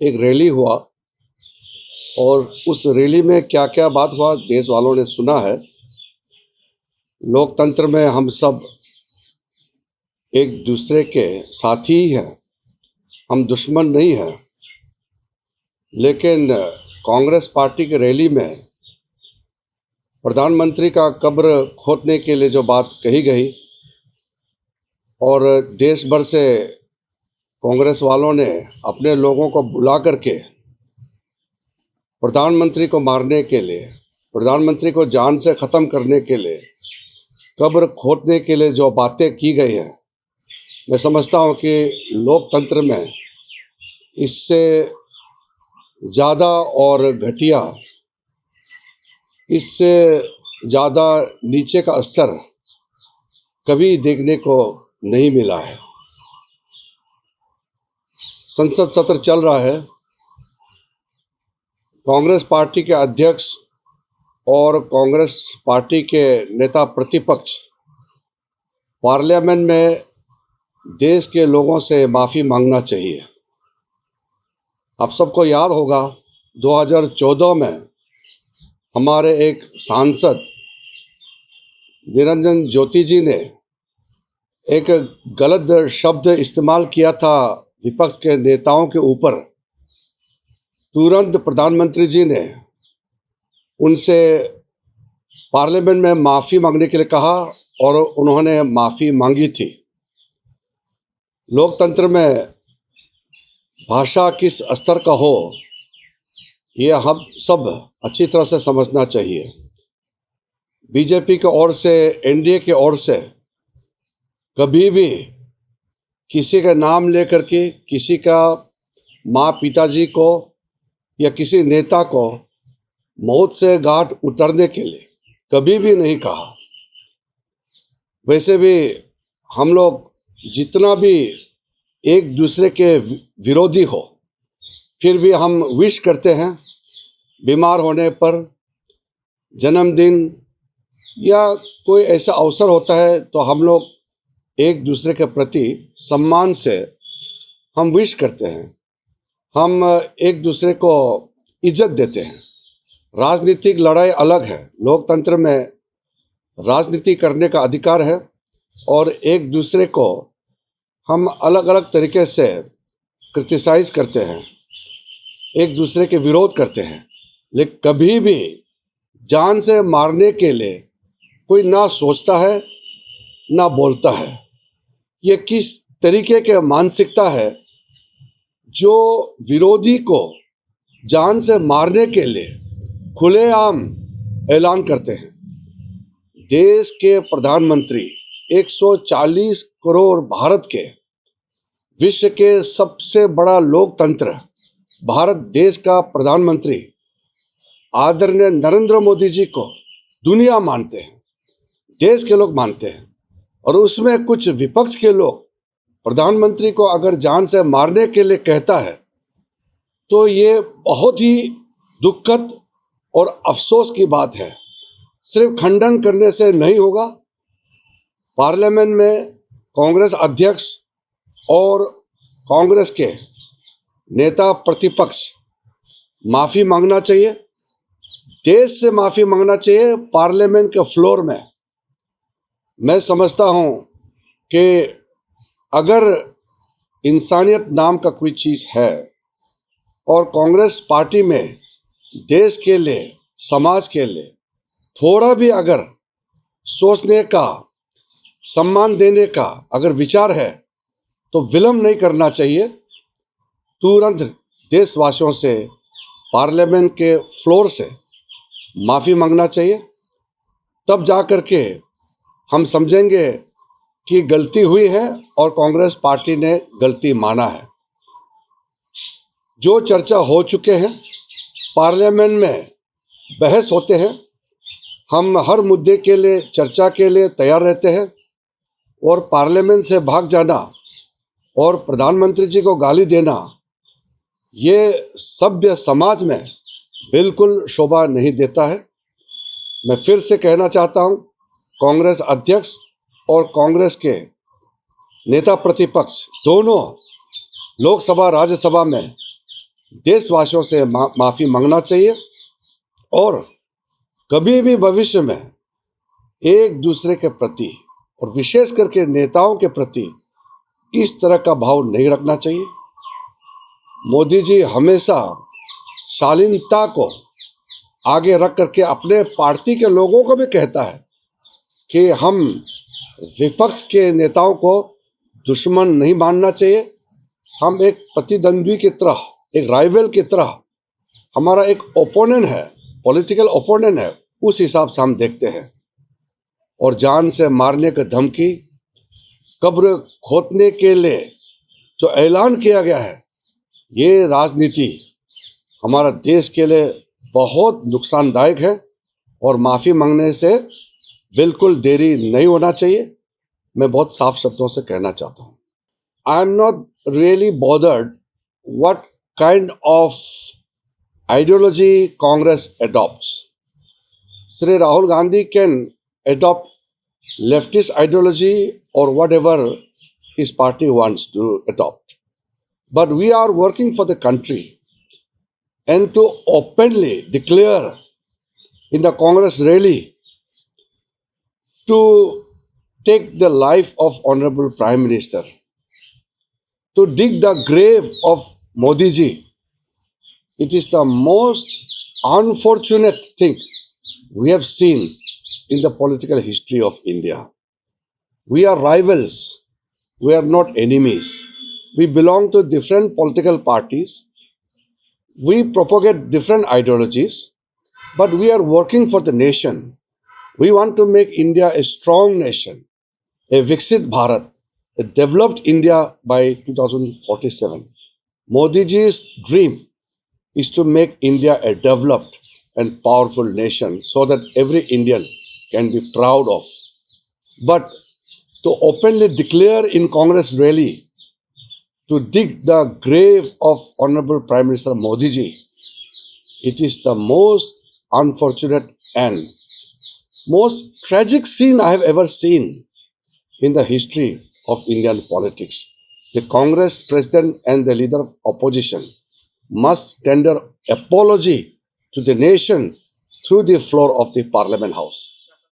एक रैली हुआ और उस रैली में क्या क्या बात हुआ देश वालों ने सुना है। लोकतंत्र में हम सब एक दूसरे के साथी ही हैं, हम दुश्मन नहीं हैं। लेकिन कांग्रेस पार्टी की रैली में प्रधानमंत्री का कब्र खोदने के लिए जो बात कही गई और देश भर से कांग्रेस वालों ने अपने लोगों को बुला करके प्रधानमंत्री को मारने के लिए, प्रधानमंत्री को जान से ख़त्म करने के लिए, कब्र खोदने के लिए जो बातें की गई हैं, मैं समझता हूँ कि लोकतंत्र में इससे ज़्यादा और घटिया, इससे ज़्यादा नीचे का स्तर कभी देखने को नहीं मिला है। संसद सत्र चल रहा है। कांग्रेस पार्टी के अध्यक्ष और कांग्रेस पार्टी के नेता प्रतिपक्ष पार्लियामेंट में देश के लोगों से माफ़ी मांगना चाहिए। आप सबको याद होगा 2014 में हमारे एक सांसद निरंजन ज्योति जी ने एक गलत शब्द इस्तेमाल किया था विपक्ष के नेताओं के ऊपर। तुरंत प्रधानमंत्री जी ने उनसे पार्लियामेंट में माफ़ी मांगने के लिए कहा और उन्होंने माफ़ी मांगी थी। लोकतंत्र में भाषा किस स्तर का हो, ये हम सब अच्छी तरह से समझना चाहिए। बीजेपी की ओर से, एनडीए की ओर से कभी भी किसी का नाम लेकर के किसी का माँ पिताजी को या किसी नेता को मौत से घाट उतरने के लिए कभी भी नहीं कहा। वैसे भी हम लोग जितना भी एक दूसरे के विरोधी हो, फिर भी हम विश करते हैं। बीमार होने पर, जन्मदिन या कोई ऐसा अवसर होता है तो हम लोग एक दूसरे के प्रति सम्मान से हम विश करते हैं, हम एक दूसरे को इज्जत देते हैं। राजनीतिक लड़ाई अलग है, लोकतंत्र में राजनीति करने का अधिकार है और एक दूसरे को हम अलग अलग तरीके से क्रिटिसाइज करते हैं, एक दूसरे के विरोध करते हैं, लेकिन कभी भी जान से मारने के लिए कोई ना सोचता है ना बोलता है। ये किस तरीके के मानसिकता है जो विरोधी को जान से मारने के लिए खुलेआम ऐलान करते हैं। देश के प्रधानमंत्री 140 करोड़ भारत के, विश्व के सबसे बड़ा लोकतंत्र भारत देश का प्रधानमंत्री आदरणीय नरेंद्र मोदी जी को दुनिया मानते हैं, देश के लोग मानते हैं, और उसमें कुछ विपक्ष के लोग प्रधानमंत्री को अगर जान से मारने के लिए कहता है तो ये बहुत ही दुखद और अफसोस की बात है। सिर्फ खंडन करने से नहीं होगा। पार्लियामेंट में कांग्रेस अध्यक्ष और कांग्रेस के नेता प्रतिपक्ष माफ़ी मांगना चाहिए, देश से माफ़ी मांगना चाहिए पार्लियामेंट के फ्लोर में। मैं समझता हूँ कि अगर इंसानियत नाम का कोई चीज़ है और कांग्रेस पार्टी में देश के लिए, समाज के लिए थोड़ा भी अगर सोचने का, सम्मान देने का अगर विचार है तो विलंब नहीं करना चाहिए। तुरंत देशवासियों से पार्लियामेंट के फ्लोर से माफ़ी मांगना चाहिए। तब जा कर के हम समझेंगे कि गलती हुई है और कांग्रेस पार्टी ने गलती माना है। जो चर्चा हो चुके हैं, पार्लियामेंट में बहस होते हैं, हम हर मुद्दे के लिए चर्चा के लिए तैयार रहते हैं, और पार्लियामेंट से भाग जाना और प्रधानमंत्री जी को गाली देना, ये सभ्य समाज में बिल्कुल शोभा नहीं देता है। मैं फिर से कहना चाहता हूँ, कांग्रेस अध्यक्ष और कांग्रेस के नेता प्रतिपक्ष दोनों लोकसभा राज्यसभा में देशवासियों से माफ़ी मांगना चाहिए और कभी भी भविष्य में एक दूसरे के प्रति और विशेष करके नेताओं के प्रति इस तरह का भाव नहीं रखना चाहिए। मोदी जी हमेशा शालीनता को आगे रख करके अपने पार्टी के लोगों को भी कहता है कि हम विपक्ष के नेताओं को दुश्मन नहीं मानना चाहिए। हम एक प्रतिद्वंद्वी की तरह, एक राइवल की तरह, हमारा एक ओपोनेंट है, पॉलिटिकल ओपोनेंट है, उस हिसाब से हम देखते हैं। और जान से मारने की धमकी, कब्र खोदने के लिए जो ऐलान किया गया है, ये राजनीति हमारा देश के लिए बहुत नुकसानदायक है और माफ़ी मांगने से बिल्कुल देरी नहीं होना चाहिए। मैं बहुत साफ शब्दों से कहना चाहता हूँ। I am not really bothered what kind of ideology Congress adopts. Sri Rahul Gandhi can adopt leftist ideology or whatever his party wants to adopt. But we are working for the country, and to openly declare in the Congress rally to take the life of Honorable Prime Minister, to dig the grave of Modi ji, it is the most unfortunate thing we have seen in the political history of India. We are rivals. We are not enemies. We belong to different political parties. We propagate different ideologies, but we are working for the nation. We want to make India a strong nation, a Viksit Bharat, a developed India by 2047. Modi ji's dream is to make India a developed and powerful nation so that every Indian can be proud of. But to openly declare in Congress rally to dig the grave of Honorable Prime Minister Modi ji, it is the most unfortunate and most tragic scene I have ever seen in the history of Indian politics. The Congress president and the leader of opposition must tender apology to the nation through the floor of the Parliament House.